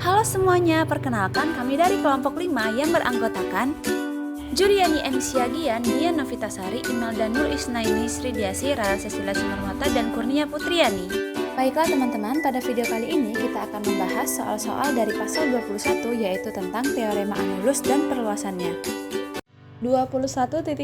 Halo semuanya, perkenalkan kami dari kelompok 5 yang beranggotakan Juriani M. Siagian, Dian Novitasari, Imelda Nur Isnaini, Sridiasi, Rara Cecilia Simarmata, dan Kurnia Putriani. Baiklah teman-teman, pada video kali ini kita akan membahas soal-soal dari pasal 21 yaitu tentang teorema anulus dan perluasannya. 21.5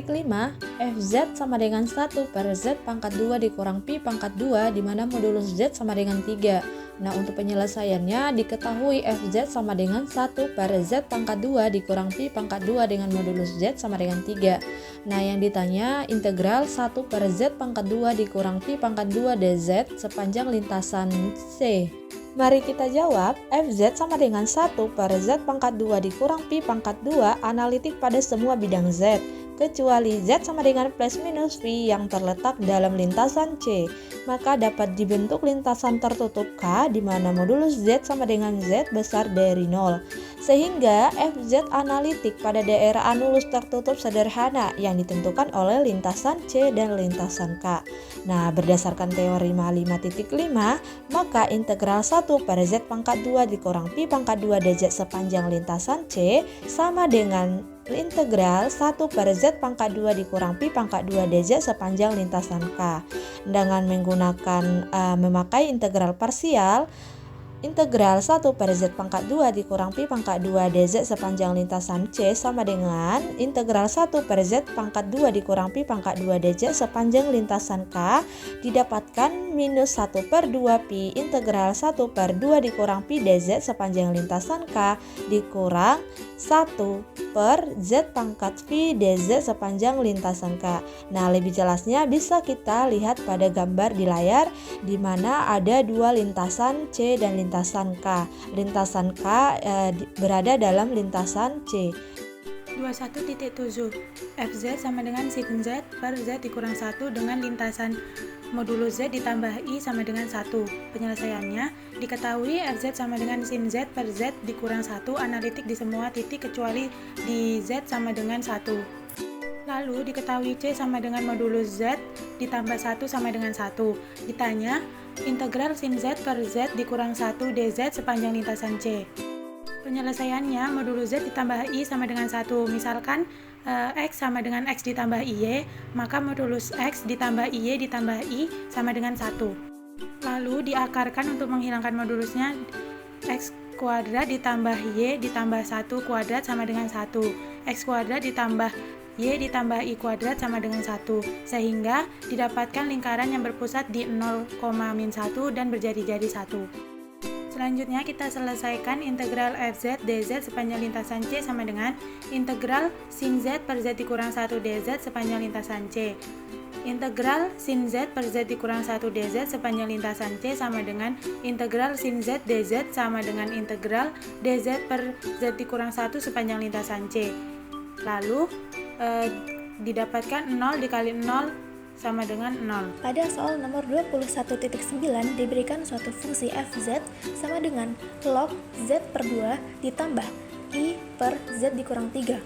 Fz sama dengan 1 per Z pangkat 2 dikurang Pi pangkat 2 di mana modulus Z sama dengan 3. Nah, untuk penyelesaiannya diketahui Fz sama dengan 1 per Z pangkat 2 dikurang Pi pangkat 2 dengan modulus Z sama dengan 3. Nah, yang ditanya integral 1 per Z pangkat 2 dikurang Pi pangkat 2 dz sepanjang lintasan C. Mari kita jawab, Fz sama dengan 1 per Z pangkat 2 dikurang Pi pangkat 2 analitik pada semua bidang Z, kecuali Z sama dengan plus minus Pi yang terletak dalam lintasan C. Maka dapat dibentuk lintasan tertutup K di mana modulus Z sama dengan Z besar dari 0. Sehingga Fz analitik pada daerah anulus tertutup sederhana yang ditentukan oleh lintasan C dan lintasan K. Nah, berdasarkan teorema 5.5, maka integral 1 per Z pangkat 2 dikurang Pi pangkat 2 dz sepanjang lintasan C sama dengan integral 1 per Z pangkat 2 dikurang Pi pangkat 2 dz sepanjang lintasan K. Dengan menggunakan memakai integral parsial, integral 1 per Z pangkat 2 dikurang Pi pangkat 2 dz sepanjang lintasan C sama dengan integral 1 per Z pangkat 2 dikurang Pi pangkat 2 dz sepanjang lintasan K didapatkan minus 1 per 2 Pi integral 1 per 2 dikurang Pi dz sepanjang lintasan K dikurang 1 per Z pangkat Pi dz sepanjang lintasan K. Nah, lebih jelasnya bisa kita lihat pada gambar di layar di mana ada dua lintasan C dan lintasan K. Lintasan K berada dalam lintasan C. 21.7 Fz sama dengan sin Z per Z dikurang 1 dengan lintasan modulus Z ditambah I sama dengan 1. Penyelesaiannya diketahui Fz sama dengan sin Z per Z dikurang 1 analitik di semua titik kecuali di Z sama dengan 1. Lalu diketahui C sama dengan modulus Z ditambah 1 sama dengan 1. Ditanya integral sin Z per Z dikurang 1 dz sepanjang lintasan C. Penyelesaiannya modulus Z ditambah I sama dengan 1. Misalkan X sama dengan X ditambah IY, maka modulus X ditambah IY ditambah I sama dengan 1. Lalu diakarkan untuk menghilangkan modulusnya, X kuadrat ditambah Y ditambah 1 kuadrat sama dengan 1. X kuadrat ditambah Y ditambah I kuadrat sama dengan 1, sehingga didapatkan lingkaran yang berpusat di 0,-1 dan berjari-jari 1. Selanjutnya kita selesaikan integral Fz dz sepanjang lintasan C sama dengan integral sin Z per Z dikurang 1 dz sepanjang lintasan C. Integral sin Z per Z dikurang 1 dz sepanjang lintasan C sama dengan integral sin Z dz sama dengan integral dz per Z dikurang 1 sepanjang lintasan C. Lalu didapatkan 0 dikali 0 sama dengan 0. Pada soal nomor 21.9 diberikan suatu fungsi fz sama dengan log z per 2 ditambah i per z dikurang 3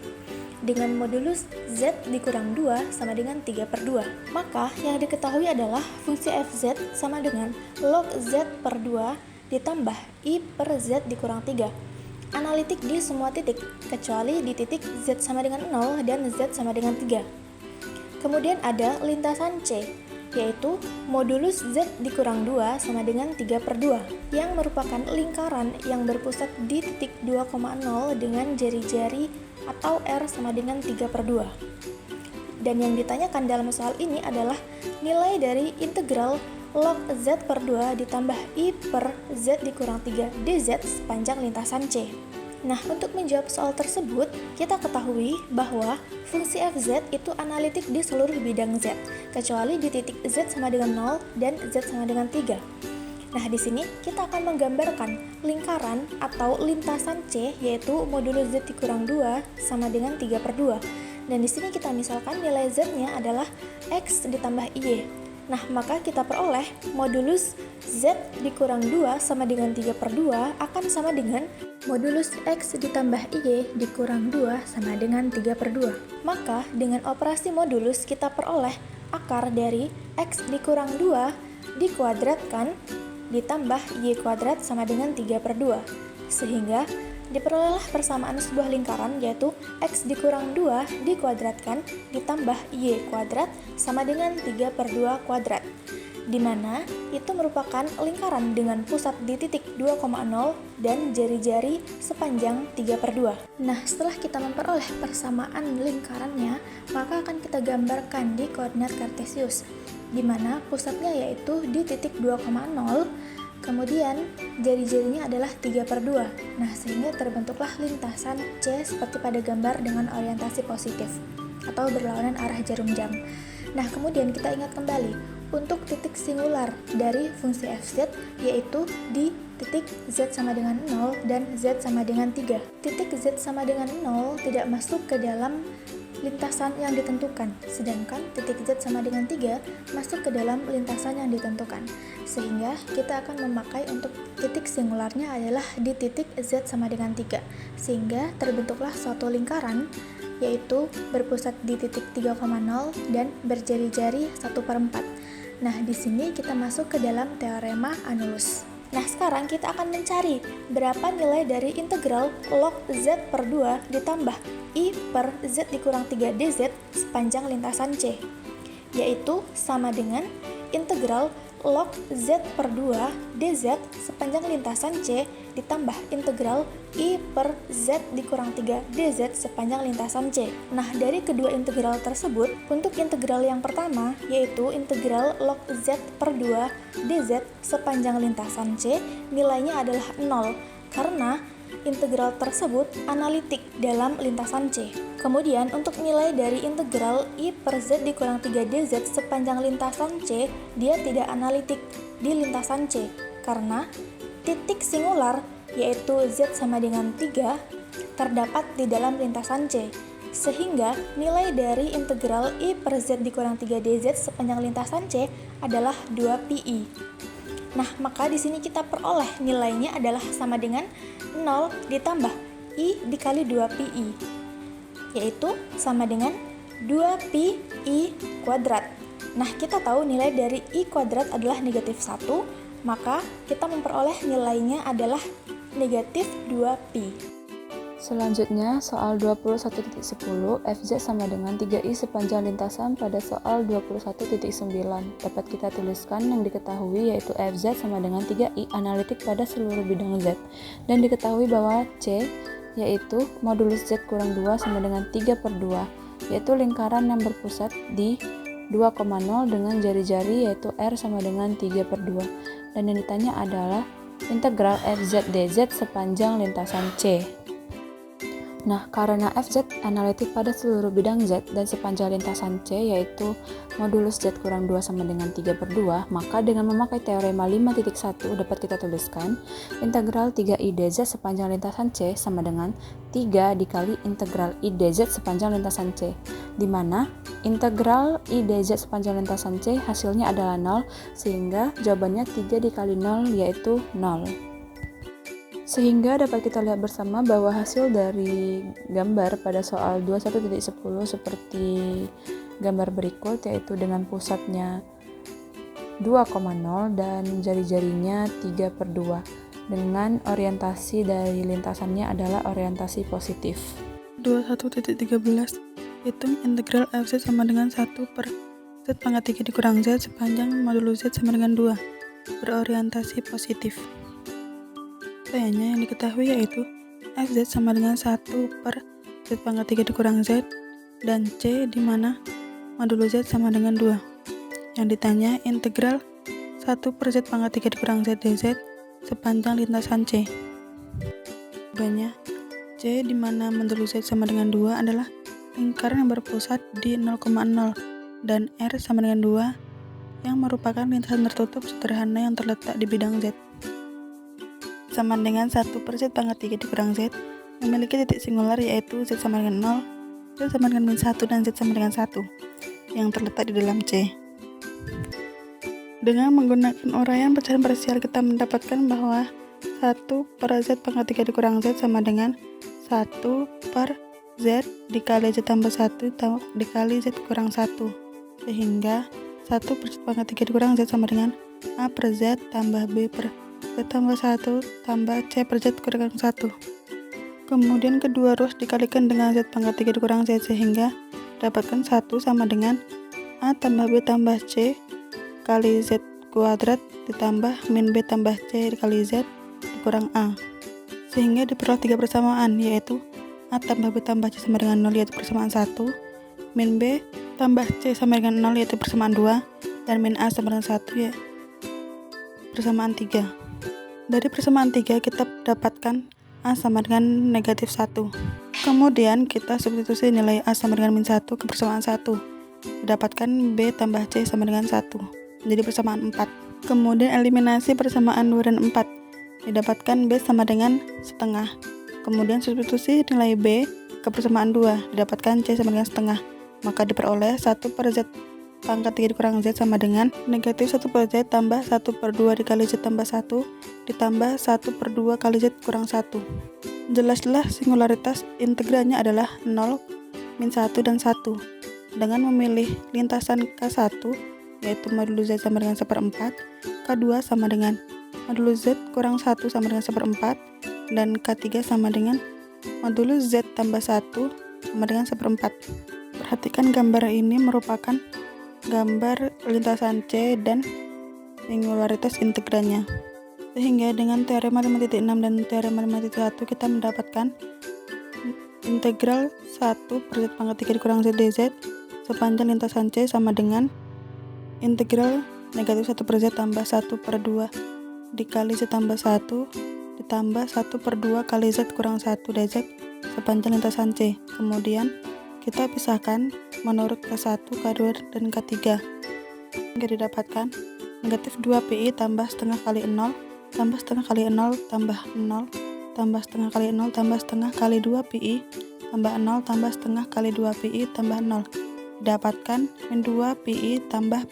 dengan modulus z dikurang 2 sama dengan 3 per 2. Maka yang diketahui adalah fungsi fz sama dengan log z per 2 ditambah i per z dikurang 3 analitik di semua titik kecuali di titik z sama dengan 0 dan z sama dengan 3. Kemudian ada lintasan C, yaitu modulus Z dikurang 2 sama dengan 3 per 2, yang merupakan lingkaran yang berpusat di titik 2,0 dengan jari-jari atau R sama dengan 3 per 2. Dan yang ditanyakan dalam soal ini adalah nilai dari integral log Z per 2 ditambah I per Z dikurang 3 dz sepanjang lintasan C. Nah, untuk menjawab soal tersebut, kita ketahui bahwa fungsi fz itu analitik di seluruh bidang z, kecuali di titik z sama dengan 0 dan z sama dengan 3. Nah, di sini kita akan menggambarkan lingkaran atau lintasan C, yaitu modulus z dikurang 2 sama dengan 3 per 2. Dan di sini kita misalkan nilai z-nya adalah x ditambah y. Nah, maka kita peroleh modulus Z dikurang 2 sama dengan 3 per 2 akan sama dengan modulus X ditambah Y dikurang 2 sama dengan 3 per 2. Maka dengan operasi modulus kita peroleh akar dari X dikurang 2 dikuadratkan ditambah Y kuadrat sama dengan 3 per 2. Sehingga diperolehlah persamaan sebuah lingkaran, yaitu X dikurang 2 dikuadratkan ditambah Y kuadrat sama dengan 3/2 kuadrat, di mana itu merupakan lingkaran dengan pusat di titik 2,0 dan jari-jari sepanjang 3/2. Nah, setelah kita memperoleh persamaan lingkarannya, maka akan kita gambarkan di koordinat kartesius, di mana pusatnya yaitu di titik 2,0, kemudian jari-jarinya adalah 3/2. Nah, sehingga terbentuklah lintasan C seperti pada gambar dengan orientasi positif atau berlawanan arah jarum jam. Nah, kemudian kita ingat kembali untuk titik singular dari fungsi fz, yaitu di titik z sama dengan 0 dan z sama dengan 3. Titik z sama dengan 0 tidak masuk ke dalam lintasan yang ditentukan, sedangkan titik z sama dengan 3 masuk ke dalam lintasan yang ditentukan. Sehingga kita akan memakai untuk titik singularnya adalah di titik z sama dengan 3. Sehingga terbentuklah suatu lingkaran yaitu berpusat di titik 3,0 dan berjari-jari 1/4. Nah, di sini kita masuk ke dalam teorema Anulus. Nah, sekarang kita akan mencari berapa nilai dari integral log z/2 ditambah I per z dikurang 3 dz sepanjang lintasan C, yaitu sama dengan integral log z/2 dz sepanjang lintasan C ditambah integral I per z dikurang 3 dz sepanjang lintasan C. Nah, dari kedua integral tersebut, untuk integral yang pertama, yaitu integral log z/2 dz sepanjang lintasan C, nilainya adalah 0, karena integral tersebut analitik dalam lintasan C. Kemudian, untuk nilai dari integral I per z dikurang 3 dz sepanjang lintasan C, dia tidak analitik di lintasan C, karena titik singular yaitu z sama dengan 3 terdapat di dalam lintasan C, sehingga nilai dari integral I per z dikurang 3 dz sepanjang lintasan C adalah 2pi. Nah, maka di sini kita peroleh nilainya adalah sama dengan 0 ditambah I dikali 2pi, yaitu sama dengan 2pi kuadrat. Nah, kita tahu nilai dari I kuadrat adalah negatif 1, maka kita memperoleh nilainya adalah negatif 2pi. Selanjutnya, soal 21.10, Fz sama dengan 3i sepanjang lintasan pada soal 21.9. Dapat kita tuliskan yang diketahui yaitu Fz sama dengan 3i analitik pada seluruh bidang Z. Dan diketahui bahwa C yaitu modulus Z kurang 2 sama dengan 3/2, yaitu lingkaran yang berpusat di 2,0 dengan jari-jari yaitu R sama dengan 3/2. Dan yang ditanya adalah integral Fz dz sepanjang lintasan C. Nah, karena Fz analitik pada seluruh bidang Z dan sepanjang lintasan C yaitu modulus Z kurang 2 sama dengan 3/2, maka dengan memakai teorema 5.1 dapat kita tuliskan integral 3i dz sepanjang lintasan C sama dengan 3 dikali integral i dz sepanjang lintasan C, di mana integral i dz sepanjang lintasan C hasilnya adalah 0, sehingga jawabannya 3 dikali 0 yaitu 0. Sehingga dapat kita lihat bersama bahwa hasil dari gambar pada soal 21.10 seperti gambar berikut, yaitu dengan pusatnya 2,0 dan jari-jarinya 3/2 dengan orientasi dari lintasannya adalah orientasi positif. 21.13 hitung integral Fz sama dengan 1 per z pangkat 3 dikurang z sepanjang modulus z sama dengan 2 berorientasi positif. Pertanyaannya yang diketahui yaitu Fz sama dengan 1 per z pangkat 3 dikurang z dan C di mana modulus z sama dengan 2. Yang ditanya integral 1 per z pangkat 3 dikurang z dz sepanjang lintasan C. Jawabannya C di mana modulus z sama dengan 2 adalah lingkaran yang berpusat di 0,0 dan R sama dengan 2 yang merupakan lintasan tertutup sederhana yang terletak di bidang Z. Sama dengan 1 per z pangkat 3 dikurang z memiliki titik singular yaitu z sama dengan 0, z sama dengan min 1 dan z sama dengan 1 yang terletak di dalam C. Dengan menggunakan uraian pecahan parsial kita mendapatkan bahwa 1 per z pangkat 3 dikurang z sama dengan 1 per z dikali z tambah 1 dikali z kurang 1, sehingga 1 per z pangkat 3 dikurang z sama dengan a per z tambah b per Z tambah 1 tambah C per Z kurang 1. Kemudian kedua ruas dikalikan dengan Z pangkat 3 dikurang Z sehingga dapatkan 1 sama dengan A tambah B tambah C kali Z kuadrat ditambah min B tambah C dikali Z dikurang A. Sehingga diperoleh 3 persamaan, yaitu A tambah B tambah C sama dengan 0 yaitu persamaan 1, min B tambah C sama dengan 0 yaitu persamaan 2, dan min A sama dengan 1 ya persamaan 3. Dari persamaan 3 kita dapatkan A sama dengan negatif 1. Kemudian kita substitusi nilai A sama dengan min 1 ke persamaan 1. Didapatkan B tambah C sama dengan 1. Menjadi persamaan 4. Kemudian eliminasi persamaan 2 dan 4. Didapatkan B sama dengan setengah. Kemudian substitusi nilai B ke persamaan 2. Didapatkan C sama dengan setengah. Maka diperoleh 1 per Z pangkat 3 dikurang Z sama dengan negatif 1 per Z tambah 1 per 2 dikali Z tambah 1 ditambah 1 per 2 kali Z kurang 1. Jelaslah singularitas integralnya adalah 0, min 1, dan 1. Dengan memilih lintasan K1 yaitu modulus Z sama dengan 1/4, K2 sama dengan modulus Z kurang 1 sama dengan 1/4, dan K3 sama dengan modulus Z tambah 1 sama dengan 1/4. Perhatikan gambar ini merupakan gambar lintasan C dan singularitas integralnya. Sehingga dengan teorema 5.6 dan teorema 5.1 kita mendapatkan integral 1 per Z pangkat 3 dikurang Z dz sepanjang lintasan C sama dengan integral negatif 1 per Z tambah 1 per 2 dikali Z tambah 1 ditambah 1 per 2 kali Z kurang 1 dz sepanjang lintasan C. Kemudian kita pisahkan menurut K1, K2, dan K3. Hingga didapatkan negatif 2 pi tambah setengah kali 0 tambah setengah kali 0 tambah 0 tambah setengah kali 0 tambah setengah kali 2 pi tambah 0 tambah setengah kali 2 pi tambah 0. Didapatkan min 2 pi tambah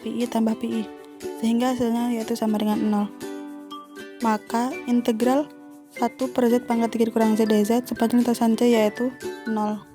pi sehingga hasilnya yaitu sama dengan 0. Maka integral 1 per Z pangkat 3 dikurang Z dz sepanjang lintasan C yaitu 0.